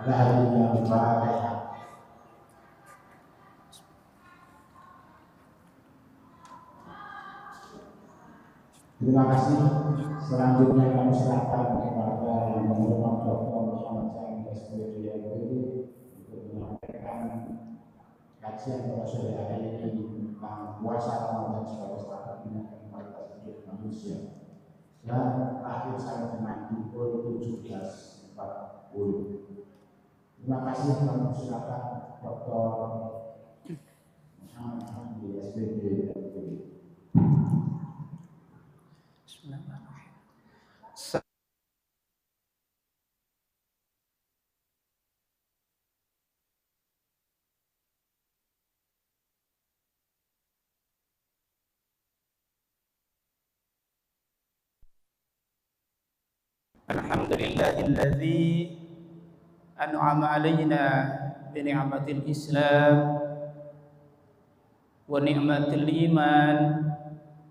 Ada hari yang berbahagia. Terima kasih. Selanjutnya kami serahkan kepada yang menghormat Dr. Muhammad Syahid SPDI untuk menyampaikan kajian pada sore hari ini tentang puasa Ramadan sebagai salah satu penyakit kualitas hidup manusia. Dan akhir sampai dengan pukul 17.40. Terima kasih. Kami silakan Dr. Muhammad Syahid SPDI. Alhamdulillahilladzi an'ama alaina bi ni'matil Islam wa ni'matil iman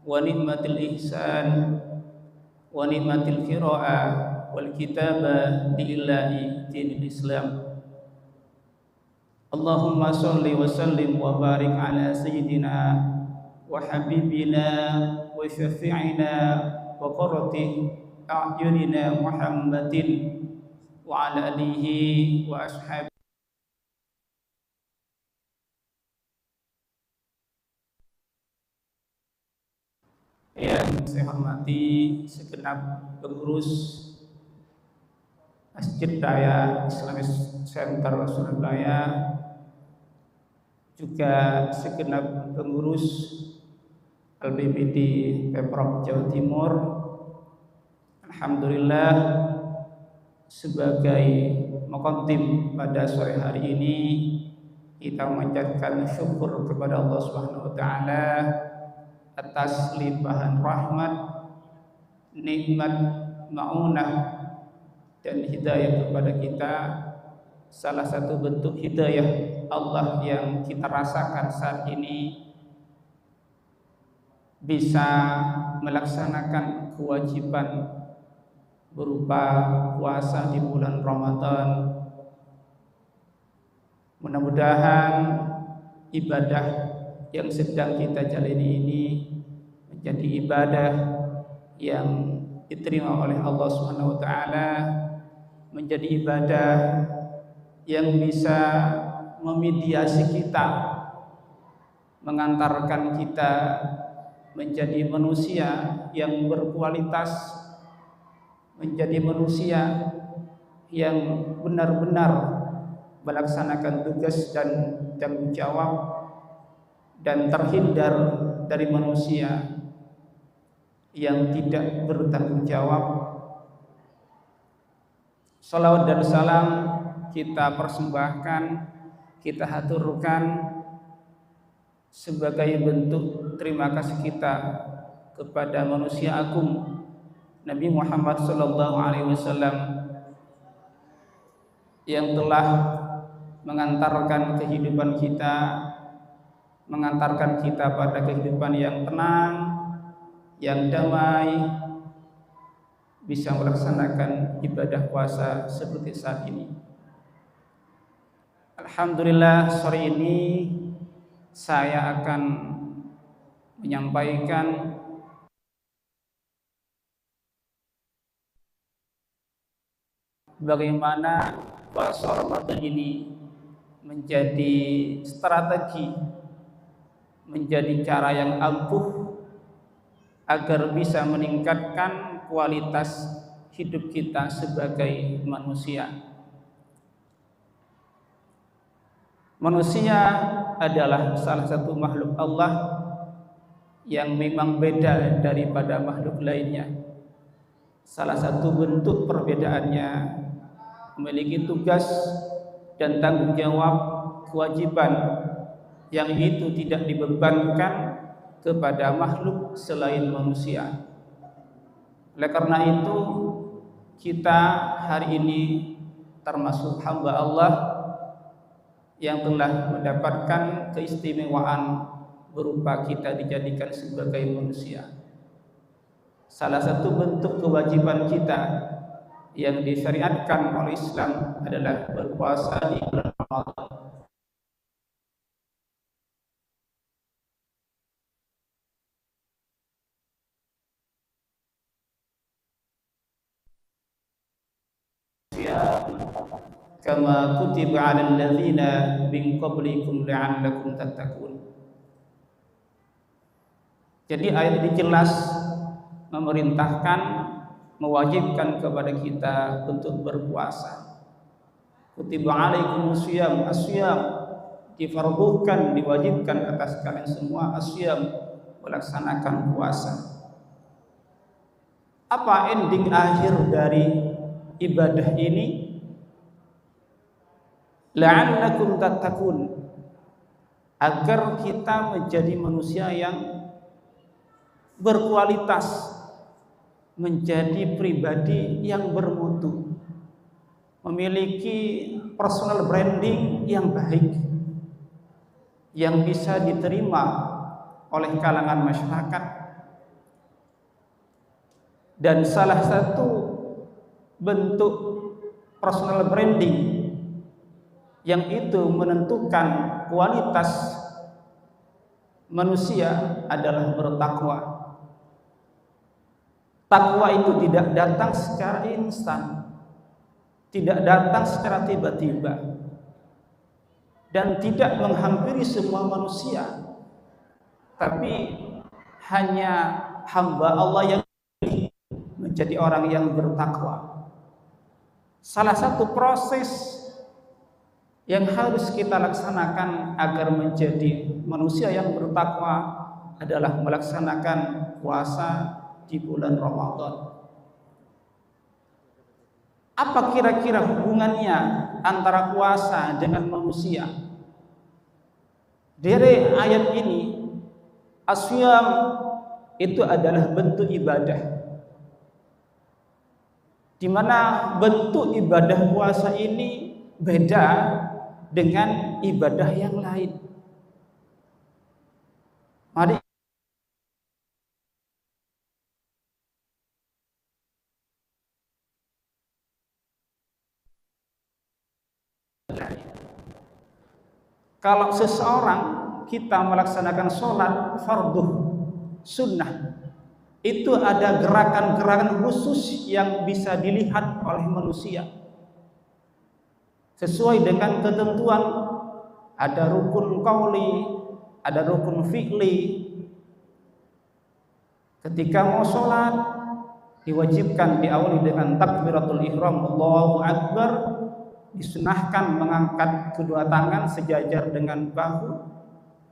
wa ni'matil ihsan wa ni'matil qiraa'ah wal kitabah bi illahi dinil Islam. Allahumma shalli wa sallim wa barik ala sayyidina wa habibina wa syafi'ina wa qurrati a'yunina Muhammadin wa ala alihi wa ashabihi. Yang saya hormati segenap pengurus Masjid Raya Islamic Center Surabaya, juga segenap pengurus LBPD Pemprov Jawa Timur. Alhamdulillah, sebagai muqaddim pada sore hari ini kita mengucapkan syukur kepada Allah Subhanahu wa taala atas limpahan rahmat, nikmat, maunah dan hidayah kepada kita. Salah satu bentuk hidayah Allah yang kita rasakan saat ini bisa melaksanakan kewajiban berupa puasa di bulan Ramadan. Mudah-mudahan ibadah yang sedang kita jalani ini menjadi ibadah yang diterima oleh Allah Subhanahu wa taala, menjadi ibadah yang bisa memediasi kita, mengantarkan kita menjadi manusia yang berkualitas, menjadi manusia yang benar-benar melaksanakan tugas dan tanggung jawab, dan terhindar dari manusia yang tidak bertanggung jawab. Salawat dan salam kita persembahkan, kita haturkan sebagai bentuk terima kasih kita kepada manusia agung Nabi Muhammad SAW yang telah mengantarkan kehidupan kita, mengantarkan kita pada kehidupan yang tenang, yang damai, bisa melaksanakan ibadah puasa seperti saat ini. Alhamdulillah, sore ini saya akan menyampaikan bagaimana puasa Ramadan ini menjadi strategi, menjadi cara yang ampuh agar bisa meningkatkan kualitas hidup kita sebagai manusia. Manusia adalah salah satu makhluk Allah yang memang beda daripada makhluk lainnya. Salah satu bentuk perbedaannya memiliki tugas dan tanggung jawab, kewajiban yang itu tidak dibebankan kepada makhluk selain manusia. Oleh karena itu, kita hari ini termasuk hamba Allah yang telah mendapatkan keistimewaan berupa kita dijadikan sebagai manusia. Salah satu bentuk kewajiban kita yang disyariatkan oleh Islam adalah berpuasa di bulan Ramadan. Kama kutiba 'alal ladzina min qablikum la'allakum tattaqun. Jadi ayat ini jelas memerintahkan, mewajibkan kepada kita untuk berpuasa. Kutiba 'alaikumus syiyam, as-syiyam difarduhkan, diwajibkan atas kalian semua, as-syiyam melaksanakan puasa. Apa ending akhir dari ibadah ini? La'allakum tattaqun, agar kita menjadi manusia yang berkualitas, menjadi pribadi yang bermutu, memiliki personal branding yang baik, yang bisa diterima oleh kalangan masyarakat. Dan salah satu bentuk personal branding yang itu menentukan kualitas manusia adalah bertakwa. Takwa itu tidak datang secara instan, tidak datang secara tiba-tiba, dan tidak menghampiri semua manusia, tapi hanya hamba Allah yang menjadi orang yang bertakwa. Salah satu proses yang harus kita laksanakan agar menjadi manusia yang bertakwa adalah melaksanakan puasa di bulan Ramadan. Apa kira-kira hubungannya antara puasa dengan manusia? Dari ayat ini, as-syiyam itu adalah bentuk ibadah, di mana bentuk ibadah puasa ini beda dengan ibadah yang lain. Mari kalau seseorang kita melaksanakan sholat fardu sunnah, itu ada gerakan-gerakan khusus yang bisa dilihat oleh manusia sesuai dengan ketentuan. Ada rukun qauli, ada rukun fi'li. Ketika mau sholat diwajibkan diawali dengan takbiratul ihram, Allahu Akbar. Disunahkan mengangkat kedua tangan sejajar dengan bahu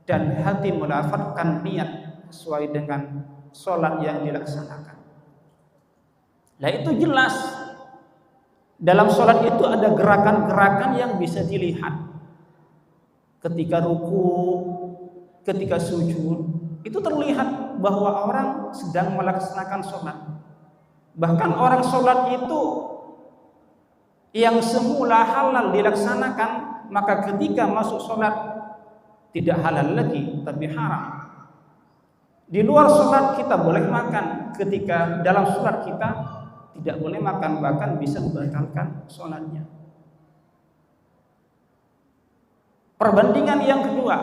dan hati melafazkan niat sesuai dengan sholat yang dilaksanakan. Nah, itu jelas dalam sholat itu ada gerakan-gerakan yang bisa dilihat. Ketika ruku, ketika sujud, itu terlihat bahwa orang sedang melaksanakan sholat. Bahkan orang sholat itu yang semula halal dilaksanakan, maka ketika masuk sholat tidak halal lagi, tapi haram. Di luar sholat kita boleh makan, ketika dalam sholat kita tidak boleh makan, bahkan bisa membatalkan sholatnya. Perbandingan yang kedua,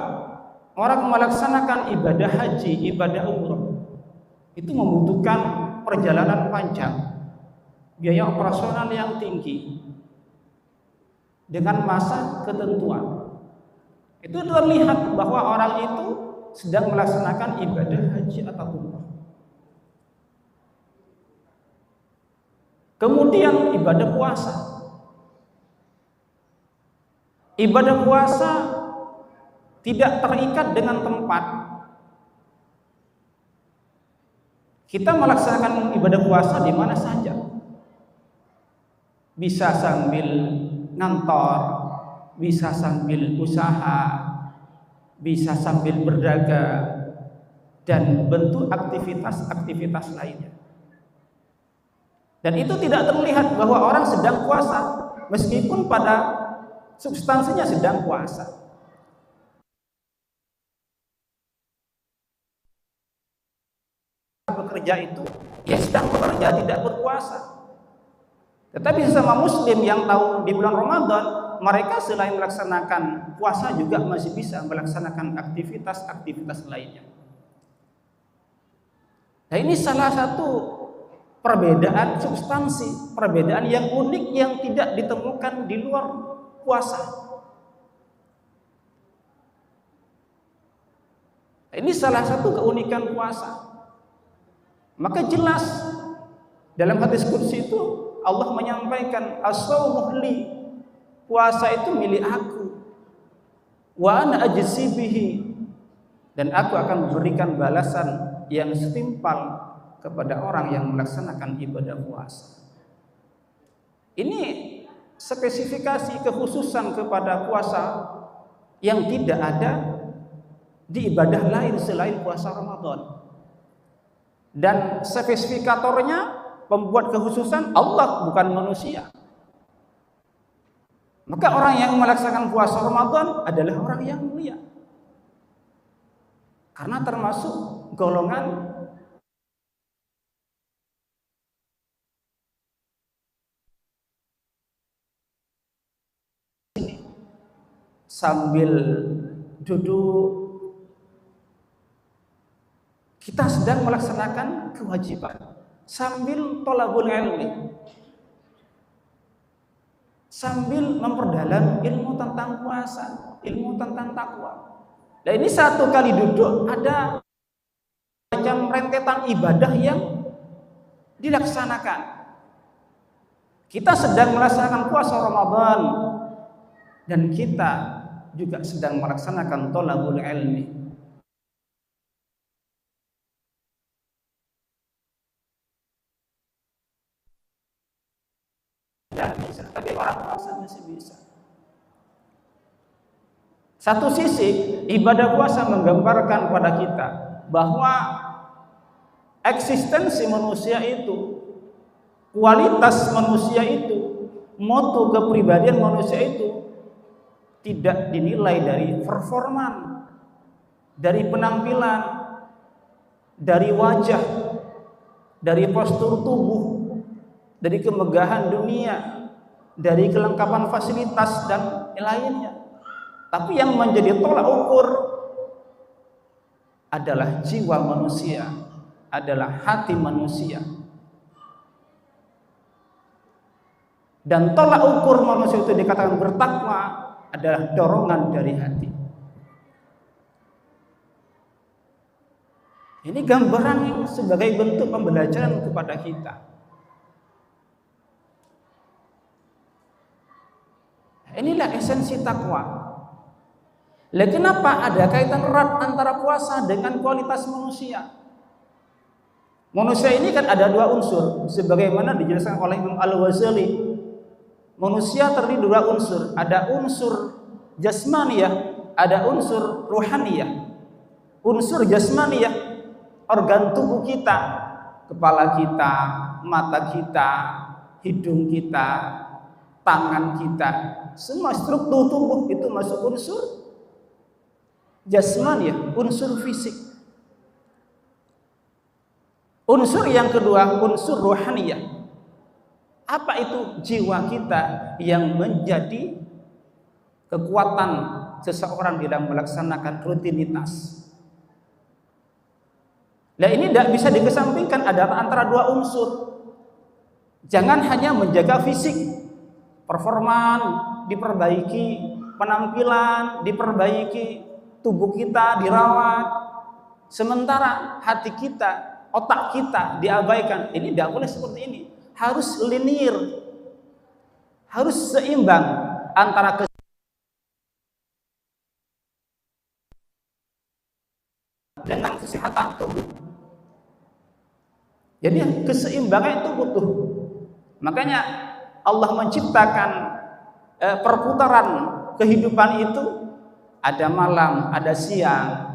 orang melaksanakan ibadah haji, ibadah umroh, itu membutuhkan perjalanan panjang, biaya operasional yang tinggi, dengan masa ketentuan. Itu terlihat bahwa orang itu sedang melaksanakan ibadah haji atau umroh. Kemudian ibadah puasa. Ibadah puasa tidak terikat dengan tempat. Kita melaksanakan ibadah puasa di mana saja. Bisa sambil ngantor, bisa sambil usaha, bisa sambil berdagang, dan bentuk aktivitas-aktivitas lainnya. Dan itu tidak terlihat bahwa orang sedang puasa, meskipun pada substansinya sedang puasa. Bekerja itu ya sedang bekerja, tidak berpuasa. Tetapi sesama muslim yang tahu di bulan Ramadan, mereka selain melaksanakan puasa juga masih bisa melaksanakan aktivitas-aktivitas lainnya. Nah, ini salah satu perbedaan substansi, perbedaan yang unik yang tidak ditemukan di luar puasa. Ini salah satu keunikan puasa. Maka jelas dalam hadis qudsi itu Allah menyampaikan, as-shaumu li, puasa itu milik aku, wa ana ajzi bihi, dan aku akan memberikan balasan yang setimpal kepada orang yang melaksanakan ibadah puasa. Ini spesifikasi kekhususan kepada puasa yang tidak ada di ibadah lain selain puasa Ramadan. Dan spesifikatornya, pembuat kekhususan Allah, bukan manusia. Maka orang yang melaksanakan puasa Ramadan adalah orang yang mulia, karena termasuk golongan sambil duduk kita sedang melaksanakan kewajiban, sambil thalabul ilmi, sambil memperdalam ilmu tentang puasa, ilmu tentang takwa. Dan ini satu kali duduk ada macam rentetan ibadah yang dilaksanakan. Kita sedang melaksanakan puasa Ramadan dan kita juga sedang melaksanakan thalabul ilmi. Tapi orang puasa masih bisa. Satu sisi ibadah puasa menggambarkan pada kita bahwa eksistensi manusia itu, kualitas manusia itu, mutu kepribadian manusia itu tidak dinilai dari performan, dari penampilan, dari wajah, dari postur tubuh, dari kemegahan dunia, dari kelengkapan fasilitas dan lainnya. Tapi yang menjadi tolak ukur adalah jiwa manusia, adalah hati manusia. Dan tolak ukur manusia itu dikatakan bertakwa adalah dorongan dari hati. Ini gambaran sebagai bentuk pembelajaran kepada kita. Inilah esensi takwa. Lah kenapa ada kaitan erat antara puasa dengan kualitas manusia? Manusia ini kan ada dua unsur, sebagaimana dijelaskan oleh Imam Al-Ghazali. Manusia terdiri dua unsur, ada unsur jasmaniyah, ada unsur ruhaniyah. Unsur jasmaniyah, organ tubuh kita, kepala kita, mata kita, hidung kita, tangan kita, semua struktur tubuh itu masuk unsur jasmaniyah, unsur fisik. Unsur yang kedua, unsur rohaniyah. Apa itu? Jiwa kita yang menjadi kekuatan seseorang dalam melaksanakan rutinitas. Nah, ini tidak bisa dikesampingkan, ada antara dua unsur. Jangan hanya menjaga fisik, performan diperbaiki, penampilan diperbaiki, tubuh kita dirawat, sementara hati kita, otak kita diabaikan. Ini tidak boleh seperti ini. Harus linear, harus seimbang antara dengan kesehatan tubuh. Jadi keseimbangan itu butuh. Makanya Allah menciptakan perputaran kehidupan itu, ada malam, ada siang.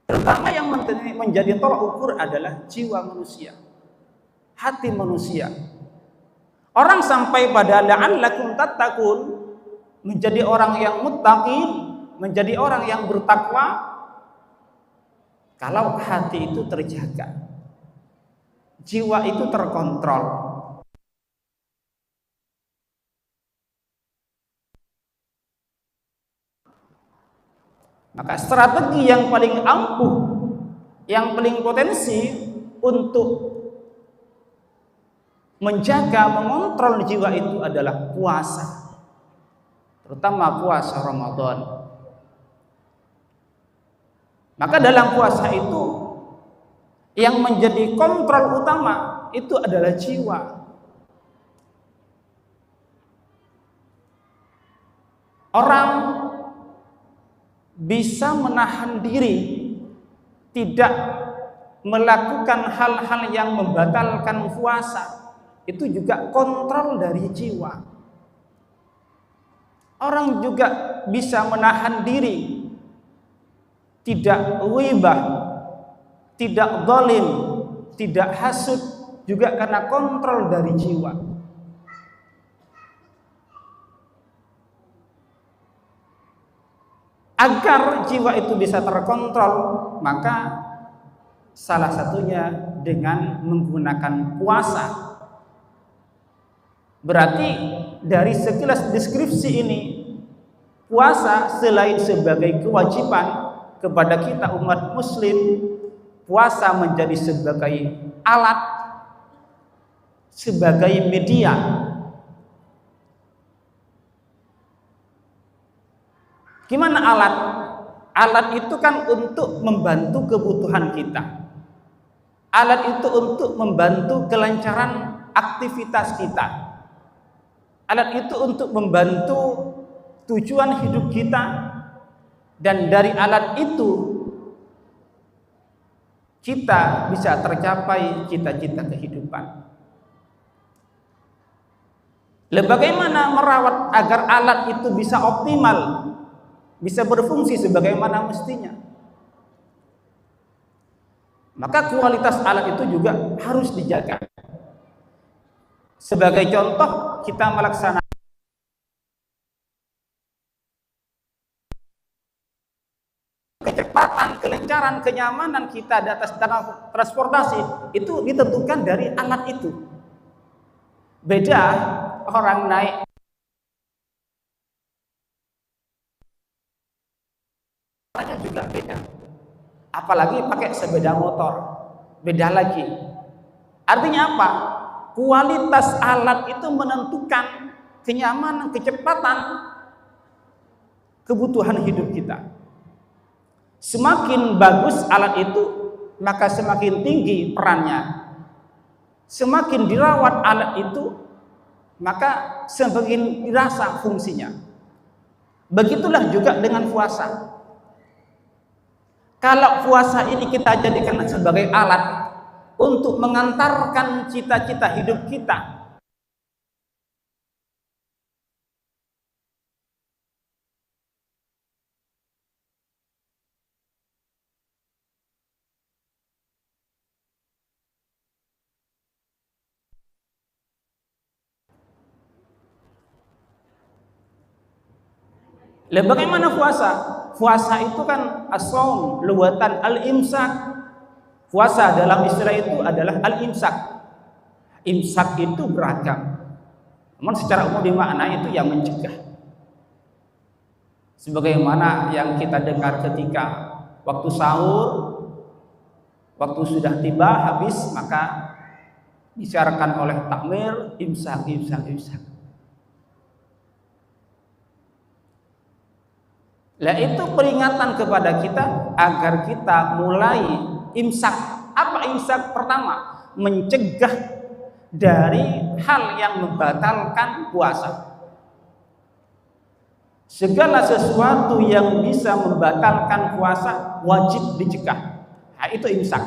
Pertama yang menjadi tolak ukur adalah jiwa manusia, hati manusia. Orang sampai pada la'allakum tattaqun, menjadi orang yang muttaqin, menjadi orang yang bertakwa, kalau hati itu terjaga, jiwa itu terkontrol. Maka strategi yang paling ampuh, yang paling potensi untuk menjaga, mengontrol jiwa itu adalah puasa, terutama puasa Ramadan. Maka dalam puasa itu yang menjadi kontrol utama itu adalah jiwa. Orang bisa menahan diri, tidak melakukan hal-hal yang membatalkan puasa, itu juga kontrol dari jiwa. Orang juga bisa menahan diri, tidak ghibah, tidak zalim, tidak hasud, juga karena kontrol dari jiwa. Agar jiwa itu bisa terkontrol, maka salah satunya dengan menggunakan puasa. Berarti dari sekilas deskripsi ini, puasa selain sebagai kewajiban kepada kita umat muslim, puasa menjadi sebagai alat, sebagai media. Gimana alat? Alat itu kan untuk membantu kebutuhan kita. Alat itu untuk membantu kelancaran aktivitas kita. Alat itu untuk membantu tujuan hidup kita, dan dari alat itu kita bisa tercapai cita-cita kehidupan. Bagaimana merawat agar alat itu bisa optimal, bisa berfungsi sebagaimana mestinya? Maka kualitas alat itu juga harus dijaga. Sebagai contoh, kita melaksanakan kecepatan, kelancaran, kenyamanan kita di atas transportasi itu ditentukan dari alat itu. Beda orang naik juga beda. Apalagi pakai sepeda motor, beda lagi. Artinya apa? Kualitas alat itu menentukan kenyamanan, kecepatan, kebutuhan hidup kita. Semakin bagus alat itu, maka semakin tinggi perannya. Semakin dirawat alat itu, maka semakin dirasa fungsinya. Begitulah juga dengan puasa. Kalau puasa ini kita jadikan sebagai alat untuk mengantarkan cita-cita hidup kita, bagaimana puasa? Puasa itu kan as-shaum, luwatan al-imsak. Puasa dalam istilah itu adalah al-imsak. Imsak itu beragam, namun secara umum dimaknai itu yang mencegah. Sebagaimana yang kita dengar ketika waktu sahur, waktu sudah tiba habis, maka disiarkan oleh takmir, imsak, imsak, imsak. Lah itu peringatan kepada kita agar kita mulai imsak. Apa imsak? Pertama, mencegah dari hal yang membatalkan puasa. Segala sesuatu yang bisa membatalkan puasa wajib dicegah. Nah, itu imsak.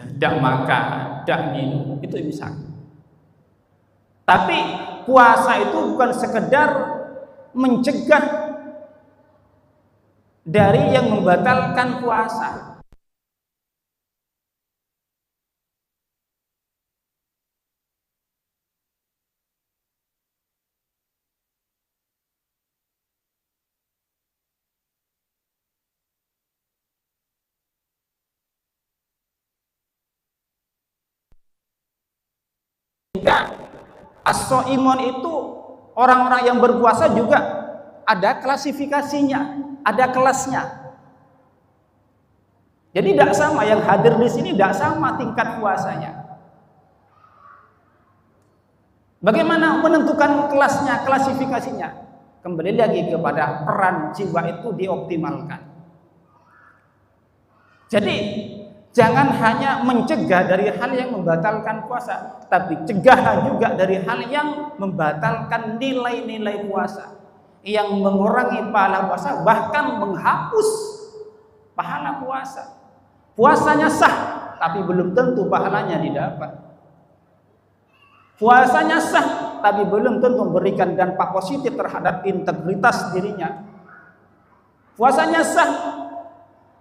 Tidak makan, tidak minum, itu imsak. Tapi puasa itu bukan sekedar mencegah dari yang membatalkan puasa. Sehingga as-shaimun itu orang-orang yang berpuasa juga ada klasifikasinya, ada kelasnya. Jadi tidak sama, yang hadir di sini tidak sama tingkat puasanya. Bagaimana menentukan kelasnya, klasifikasinya? Kembali lagi kepada peran jiwa itu dioptimalkan. Jadi jangan hanya mencegah dari hal yang membatalkan puasa, tapi cegah juga dari hal yang membatalkan nilai-nilai puasa, yang mengurangi pahala puasa, bahkan menghapus pahala puasa. Puasanya sah, tapi belum tentu pahalanya didapat. Puasanya sah, tapi belum tentu memberikan dampak positif terhadap integritas dirinya. Puasanya sah,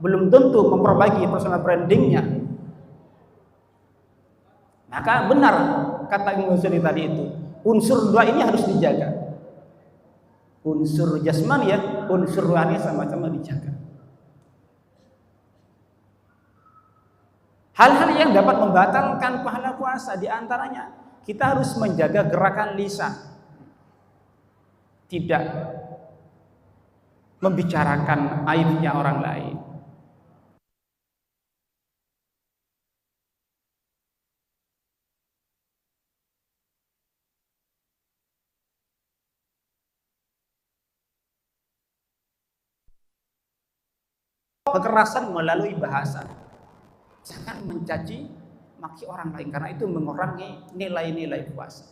belum tentu memperbaiki personal brandingnya. Maka benar kata Imam Ghazali tadi itu, unsur dua ini harus dijaga. Unsur jasmani ya, unsur rohani sama-sama dijaga. Hal-hal yang dapat membatalkan pahala puasa, diantaranya kita harus menjaga gerakan lisan, tidak membicarakan aibnya orang lain. Kekerasan melalui bahasa. Jangan mencaci maki orang lain, karena itu mengurangi nilai-nilai puasa.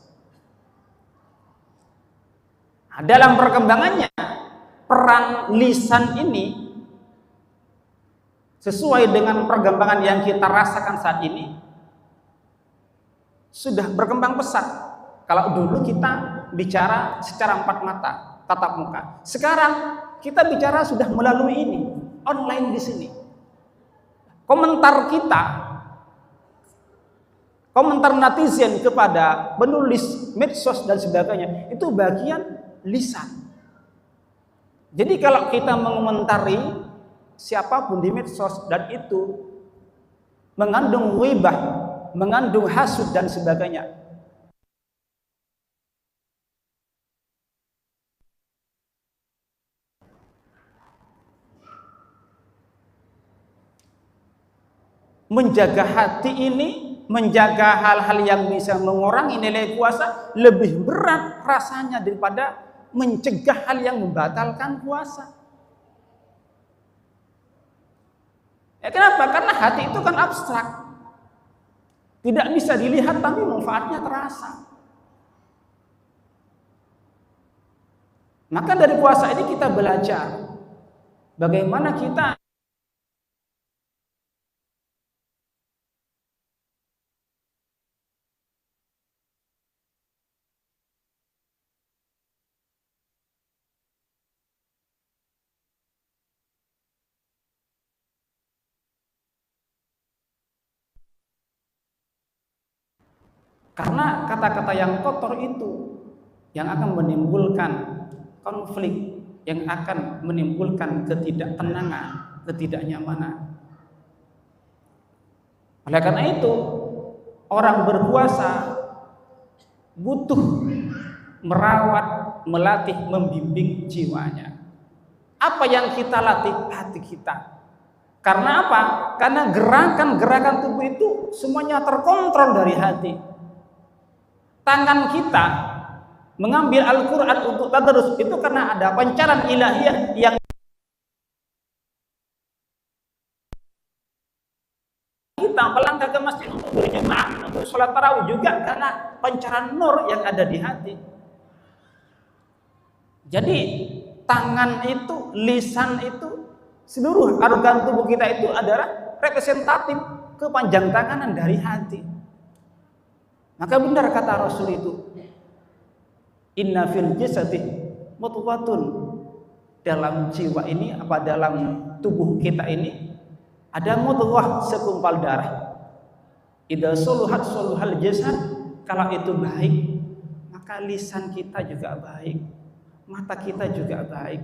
Nah, dalam perkembangannya, peran lisan ini sesuai dengan perkembangan yang kita rasakan saat ini sudah berkembang pesat. Kalau dulu kita bicara secara empat mata, tatap muka. Sekarang kita bicara sudah melalui ini, online di sini. Komentar kita, komentar netizen kepada penulis medsos dan sebagainya, itu bagian lisan. Jadi kalau kita mengomentari siapapun di medsos dan itu mengandung ghibah, mengandung hasud dan sebagainya, menjaga hati ini, menjaga hal-hal yang bisa mengurangi nilai puasa lebih berat rasanya daripada mencegah hal yang membatalkan puasa. Ya, kenapa? Karena hati itu kan abstrak, tidak bisa dilihat tapi manfaatnya terasa. Maka dari puasa ini kita belajar bagaimana kita karena kata-kata yang kotor itu yang akan menimbulkan konflik, yang akan menimbulkan ketidaktenangan, ketidaknyamanan. Oleh karena itu, orang berpuasa butuh merawat, melatih, membimbing jiwanya. Apa yang kita latih? Hati kita. Karena apa? Karena gerakan-gerakan tubuh itu semuanya terkontrol dari hati. Tangan kita mengambil Al-Quran untuk tadarus itu karena ada pancaran ilahiyah yang kita melangkah ke masjid untuk berjamaah, untuk sholat tarawih juga karena pancaran nur yang ada di hati. Jadi tangan itu, lisan itu, seluruh organ tubuh kita itu adalah representatif kepanjang tanganan dari hati. Maka benar kata Rasul itu, inna fil jasadi mudghatun, dalam jiwa ini, apa dalam tubuh kita ini ada mudghah, segumpal darah. Idza suluhat suluhal jasad, kalau itu baik maka lisan kita juga baik, mata kita juga baik,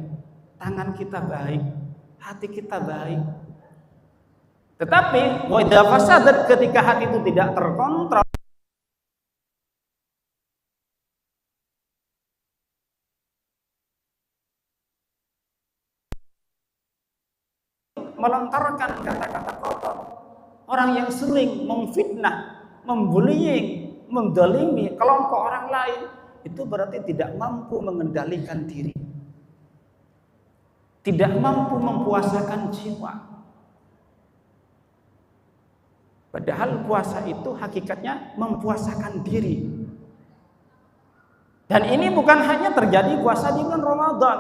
tangan kita baik, hati kita baik. Tetapi wa idza fasadat, ketika hati itu tidak terkontrol, melontarkan kata-kata kotor, orang yang sering memfitnah, membullying, mendolimi kelompok orang lain, itu berarti tidak mampu mengendalikan diri, tidak mampu mempuasakan jiwa. Padahal puasa itu hakikatnya mempuasakan diri. Dan ini bukan hanya terjadi puasa di bulan Ramadan.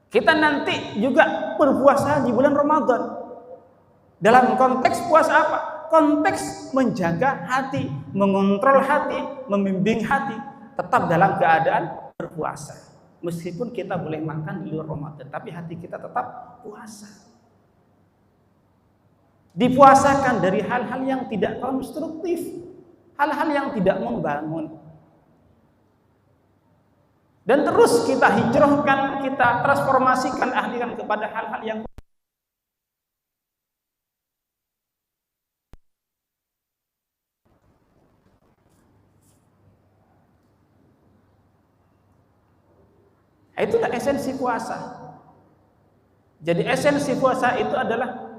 Kita nanti juga berpuasa di bulan Ramadan. Dalam konteks puasa apa? Konteks menjaga hati, mengontrol hati, membimbing hati, tetap dalam keadaan berpuasa. Meskipun kita boleh makan di luar Ramadan, tapi hati kita tetap puasa. Dipuasakan dari hal-hal yang tidak konstruktif, hal-hal yang tidak membangun. Dan terus kita hijrahkan, kita transformasikan, alihkan kepada hal-hal yang itulah esensi puasa. Jadi esensi puasa itu adalah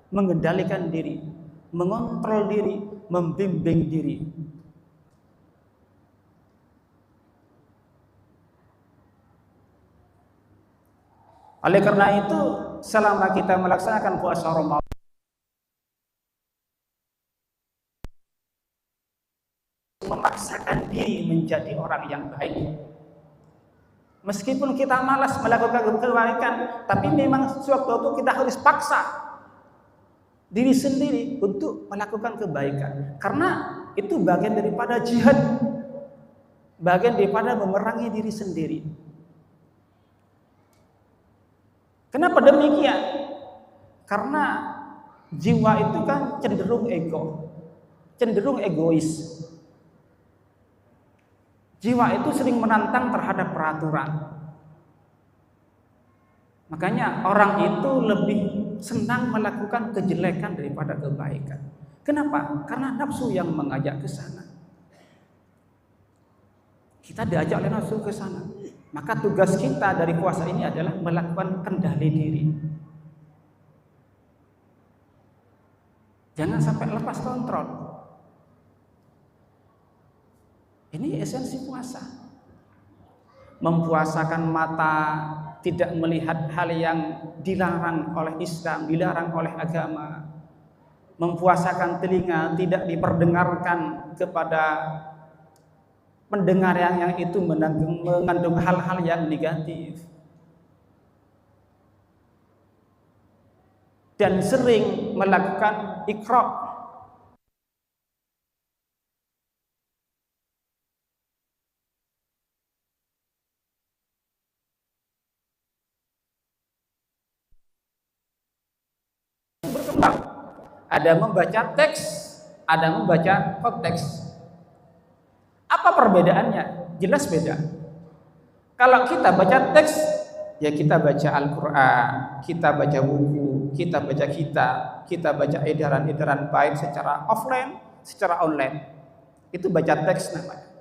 mengendalikan diri, mengontrol diri, membimbing diri. Oleh karena itu, selama kita melaksanakan puasa Ramadan, memaksakan diri menjadi orang yang baik. Meskipun kita malas melakukan kebaikan, tapi memang sewaktu itu kita harus paksa diri sendiri untuk melakukan kebaikan, karena itu bagian daripada jihad, bagian daripada memerangi diri sendiri. Kenapa demikian? Karena jiwa itu kan cenderung ego, cenderung egois. Jiwa itu sering menantang terhadap peraturan. Makanya orang itu lebih senang melakukan kejelekan daripada kebaikan. Kenapa? Karena nafsu yang mengajak ke sana. Kita diajak oleh nafsu ke sana. Maka tugas kita dari puasa ini adalah melakukan kendali diri. Jangan sampai lepas kontrol. Ini esensi puasa. Mempuasakan mata, tidak melihat hal yang dilarang oleh Islam, dilarang oleh agama. Mempuasakan telinga, tidak diperdengarkan kepada pendengar yang itu mengandung hal-hal yang negatif. Dan sering melakukan iqra'. Berkembang. Ada membaca teks, ada membaca konteks. Apa perbedaannya? Jelas beda. Kalau kita baca teks, ya kita baca Al-Quran, kita baca buku, kita baca kitab, kita baca edaran-edaran baik secara offline, secara online. Itu baca teks namanya.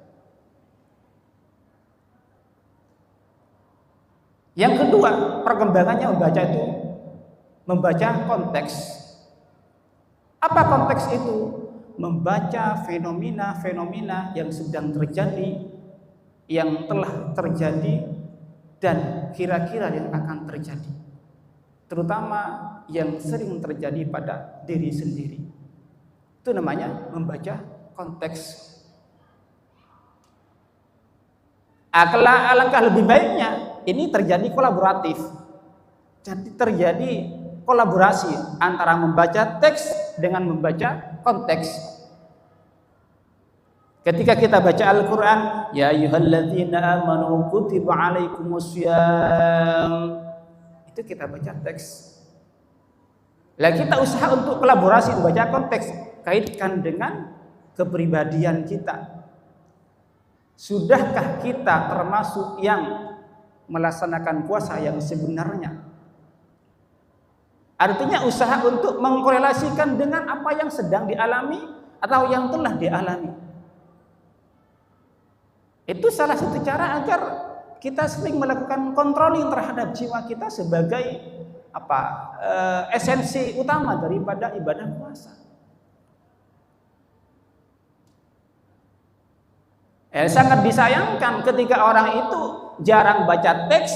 Yang kedua, perkembangannya membaca konteks. Apa konteks itu? Membaca fenomena-fenomena yang sedang terjadi, yang telah terjadi, dan kira-kira yang akan terjadi, terutama yang sering terjadi pada diri sendiri. Itu namanya membaca konteks. Alangkah lebih baiknya ini terjadi kolaboratif. Jadi terjadi kolaborasi antara membaca teks dengan membaca konteks. Ketika kita baca Al-Quran, ya ayyuhalladzina amanu kutiba alaikumussyam, itu kita baca teks. Lah kita usaha untuk kolaborasi membaca konteks, kaitkan dengan kepribadian kita. Sudahkah kita termasuk yang melaksanakan puasa yang sebenarnya? Artinya usaha untuk mengkorelasikan dengan apa yang sedang dialami atau yang telah dialami. Itu salah satu cara agar kita sering melakukan controlling terhadap jiwa kita sebagai esensi utama daripada ibadah puasa. Sangat disayangkan ketika orang itu jarang baca teks,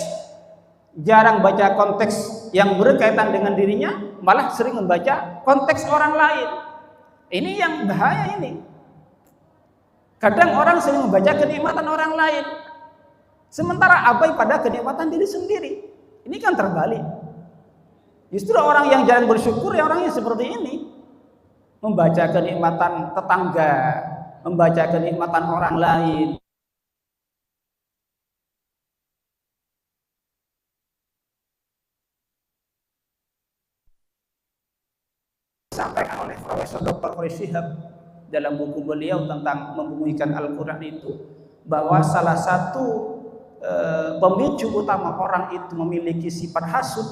jarang baca konteks yang berkaitan dengan dirinya, malah sering membaca konteks orang lain. Ini yang bahaya ini. Kadang orang sering membaca kenikmatan orang lain, sementara abai pada kenikmatan diri sendiri. Ini kan terbalik. Justru orang yang jarang bersyukur ya orang yang seperti ini, membaca kenikmatan tetangga, membaca kenikmatan orang lain. Disampaikan oleh Profesor Dr. Farid Shihab dalam buku beliau tentang membumikan Al-Quran itu, bahwa salah satu pemicu utama orang itu memiliki sifat hasud,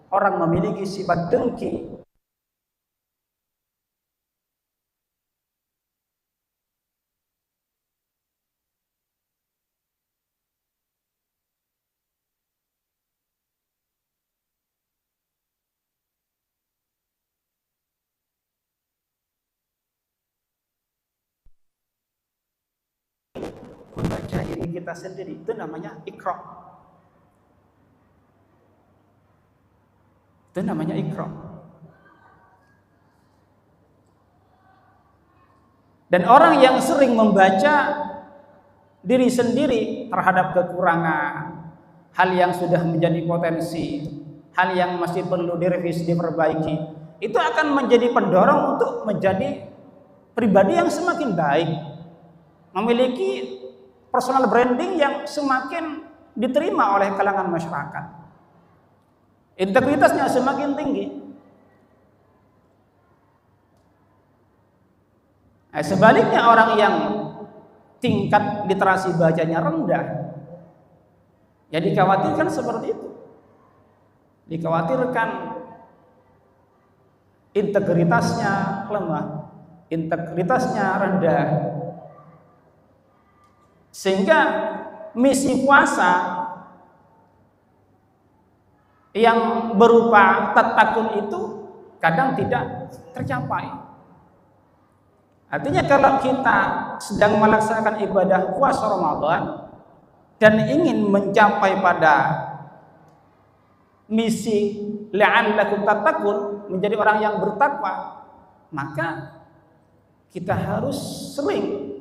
orang memiliki sifat dengki, membaca diri kita sendiri. Itu namanya ikra. Itu namanya ikra. Dan orang yang sering membaca diri sendiri terhadap kekurangan, hal yang sudah menjadi potensi, hal yang masih perlu direvisi, diperbaiki, itu akan menjadi pendorong untuk menjadi pribadi yang semakin baik, memiliki personal branding yang semakin diterima oleh kalangan masyarakat, integritasnya semakin tinggi. Sebaliknya orang yang tingkat literasi bacanya rendah, ya dikhawatirkan seperti itu, dikhawatirkan integritasnya lemah, integritasnya rendah, sehingga misi puasa yang berupa tatakun itu kadang tidak tercapai. Artinya kalau kita sedang melaksanakan ibadah puasa Ramadan dan ingin mencapai pada misi la'allakum tattaqun, menjadi orang yang bertakwa, maka kita harus sering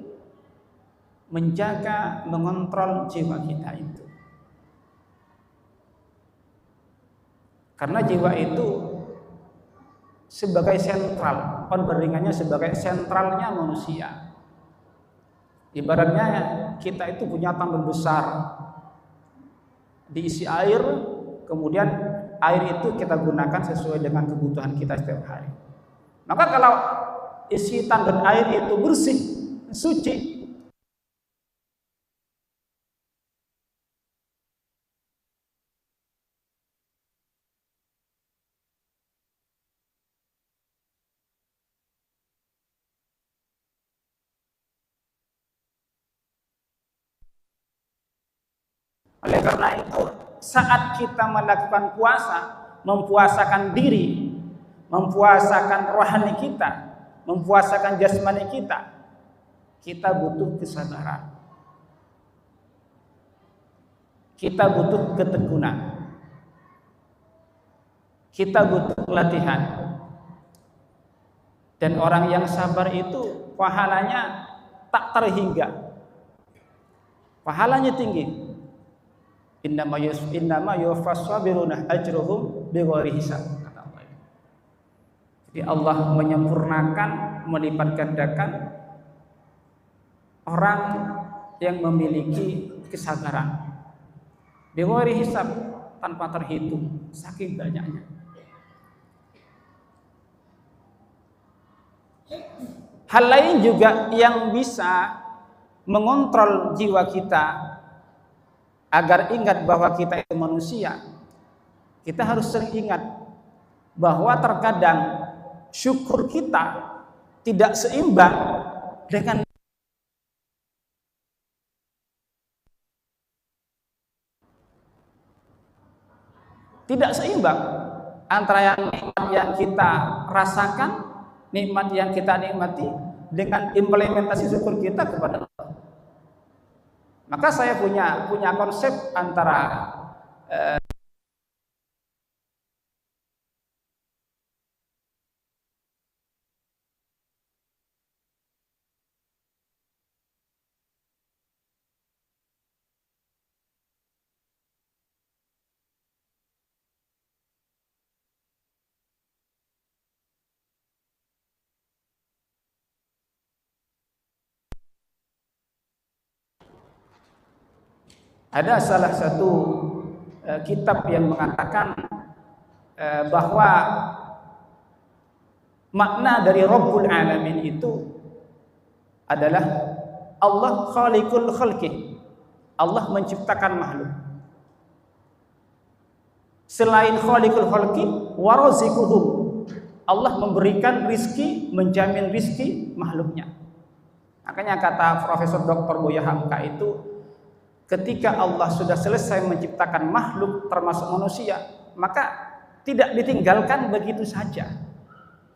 menjaga, mengontrol jiwa kita itu. Karena jiwa itu sebagai sentral, perbandingannya sebagai sentralnya manusia. Ibaratnya kita itu punya tambang besar, diisi air, kemudian air itu kita gunakan sesuai dengan kebutuhan kita setiap hari. Maka kalau isi tandon air itu bersih, suci, oleh karena itu, saat kita melakukan puasa, mempuasakan diri, mempuasakan rohani kita, mempuasakan jasmani kita, kita butuh kesabaran, kita butuh ketekunan, kita butuh latihan. Dan orang yang sabar itu pahalanya tak terhingga, pahalanya tinggi. Innama yuwaffas sabiruna ajruhum bighairi hisab, kata Allah. Jadi Allah menyempurnakan, melipat gandakan orang yang memiliki kesabaran bighairi hisab, tanpa terhitung, saking banyaknya. Hal lain juga yang bisa mengontrol jiwa kita agar ingat bahwa kita itu manusia, kita harus sering ingat bahwa terkadang syukur kita tidak seimbang dengan tidak seimbang. antara yang nikmat yang kita rasakan, nikmat yang kita nikmati dengan implementasi syukur kita kepada Allah. Maka saya punya konsep antara ada salah satu kitab yang mengatakan bahwa makna dari Rabbul Alamin itu adalah Allah khaliqul khalqi. Allah menciptakan makhluk. Selain khaliqul khalqi, warazikuhum. Allah memberikan rizki, menjamin rizki makhluknya. Makanya kata Profesor Dr. Buya Hamka itu, ketika Allah sudah selesai menciptakan makhluk termasuk manusia, maka tidak ditinggalkan begitu saja.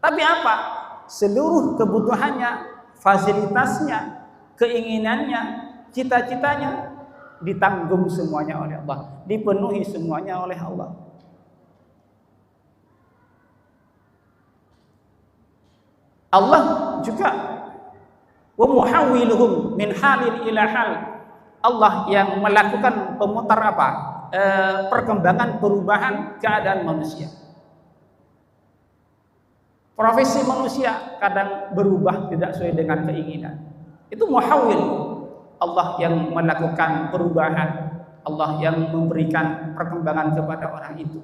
Tapi apa? Seluruh kebutuhannya, fasilitasnya, keinginannya, cita-citanya ditanggung semuanya oleh Allah, dipenuhi semuanya oleh Allah. Allah juga wa muhawwiluhum min halin ila hal. Allah yang melakukan pemutar apa? Perkembangan perubahan keadaan manusia. Profesi manusia kadang berubah tidak sesuai dengan keinginan. Itu muhawwil. Allah yang melakukan perubahan, Allah yang memberikan perkembangan kepada orang itu.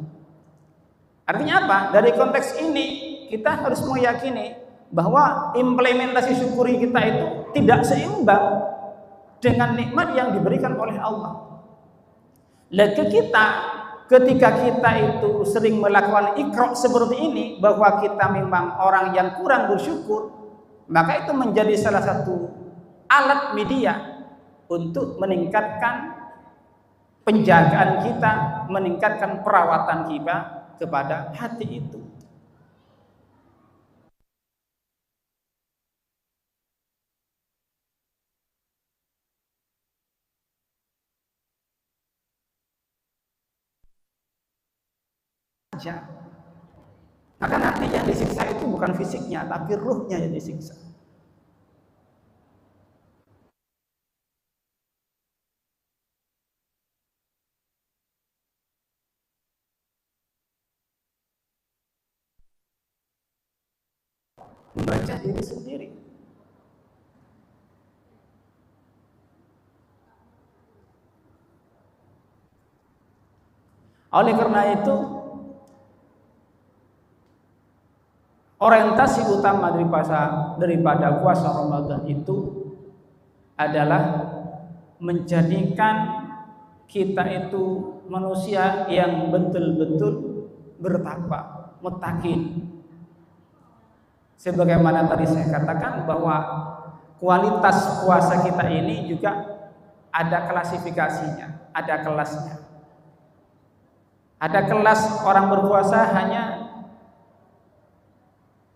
Artinya apa? Dari konteks ini kita harus meyakini bahwa implementasi syukuri kita itu tidak seimbang dengan nikmat yang diberikan oleh Allah. Lalu ketika kita itu sering melakukan ikrar seperti ini, bahwa kita memang orang yang kurang bersyukur, maka itu menjadi salah satu alat media untuk meningkatkan penjagaan kita, meningkatkan perawatan kita kepada hati itu. Maka nanti yang disiksa itu bukan fisiknya, tapi ruhnya yang disiksa. Membaca diri sendiri. Oleh karena itu, orientasi utama daripada puasa Ramadan itu adalah menjadikan kita itu manusia yang betul-betul bertakwa, muttaqin. Sebagaimana tadi saya katakan bahwa kualitas puasa kita ini juga ada klasifikasinya, ada kelasnya. Ada kelas orang berpuasa hanya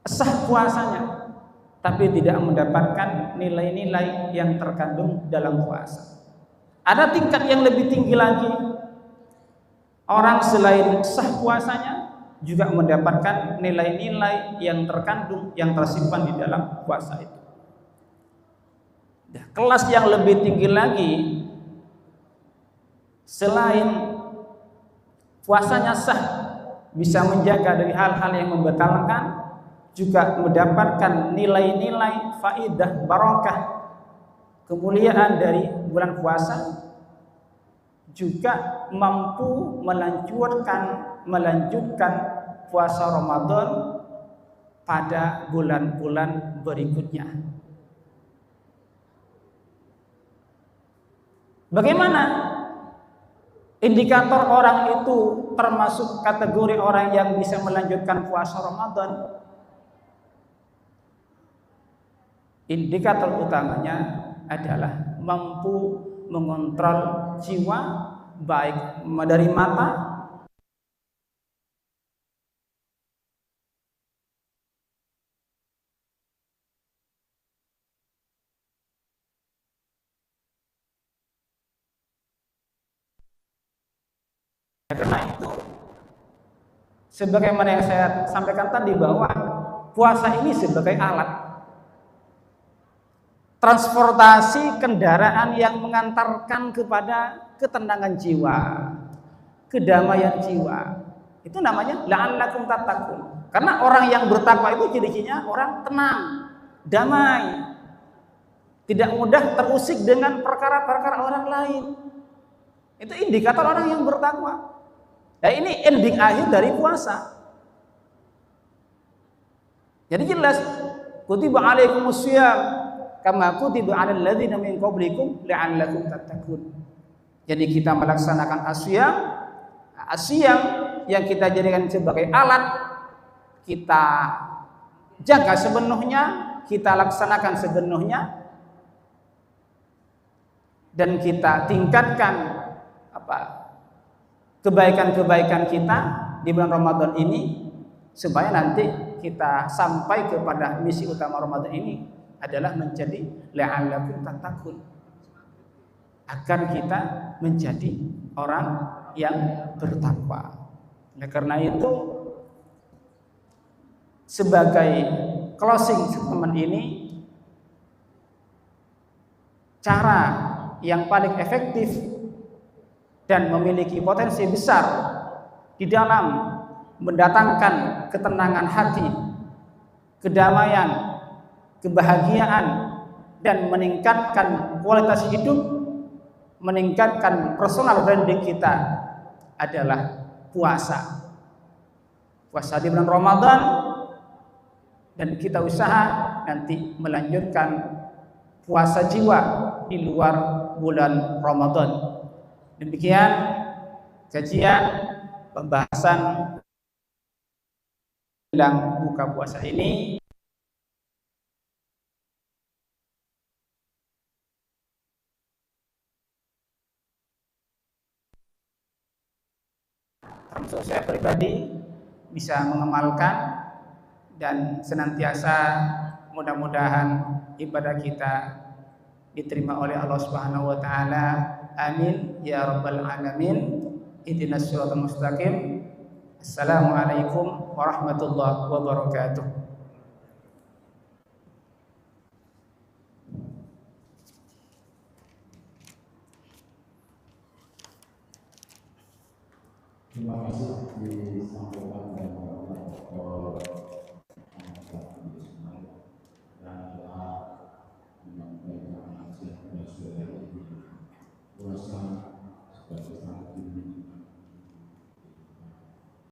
sah puasanya, tapi tidak mendapatkan nilai-nilai yang terkandung dalam puasa. Ada tingkat yang lebih tinggi lagi, orang selain sah puasanya juga mendapatkan nilai-nilai yang terkandung, yang tersimpan di dalam puasa itu. Kelas yang lebih tinggi lagi, selain puasanya sah, bisa menjaga dari hal-hal yang membatalkan, juga mendapatkan nilai-nilai faidah, barakah, kemuliaan dari bulan puasa, juga mampu melanjutkan puasa Ramadan pada bulan-bulan berikutnya. Bagaimana indikator orang itu termasuk kategori orang yang bisa melanjutkan puasa Ramadan? Indikator utamanya adalah mampu mengontrol jiwa, baik dari mata, Karena itu, sebagaimana yang saya sampaikan tadi, bahwa puasa ini sebagai alat transportasi kendaraan yang mengantarkan kepada ketenangan jiwa, kedamaian jiwa. Itu namanya la'allakum tattaqun. Karena orang yang bertakwa itu ciri-cirinya orang tenang, damai, tidak mudah terusik dengan perkara-perkara orang lain. Itu indikator orang yang bertakwa. Nah, ini ending akhir dari puasa. Jadi jelas, kutiba alaikumusiyam kama kutiba 'alal ladzina min qablikum la'allakum tattaqun. Jadi kita melaksanakan asyam yang kita jadikan sebagai alat, kita jaga sepenuhnya, kita laksanakan sepenuhnya, dan kita tingkatkan kebaikan-kebaikan kita di bulan Ramadan ini, supaya nanti kita sampai kepada misi utama Ramadan ini adalah menjadi la'allakum tattaqun, agar kita menjadi orang yang bertakwa. Nah, karena itu sebagai closing statement ini, cara yang paling efektif dan memiliki potensi besar di dalam mendatangkan ketenangan hati, kedamaian, kebahagiaan, dan meningkatkan kualitas hidup, meningkatkan personal branding kita adalah puasa. Puasa di bulan Ramadan, dan kita usaha nanti melanjutkan puasa jiwa di luar bulan Ramadan. Demikian kajian pembahasan tentang buka puasa ini. Termasuk saya pribadi bisa mengamalkan, dan senantiasa mudah-mudahan ibadah kita diterima oleh Allah Subhanahu wa taala. Amin ya rabbal alamin. Ihdinas siratal mustaqim. Assalamualaikum warahmatullahi wabarakatuh. Terima kasih.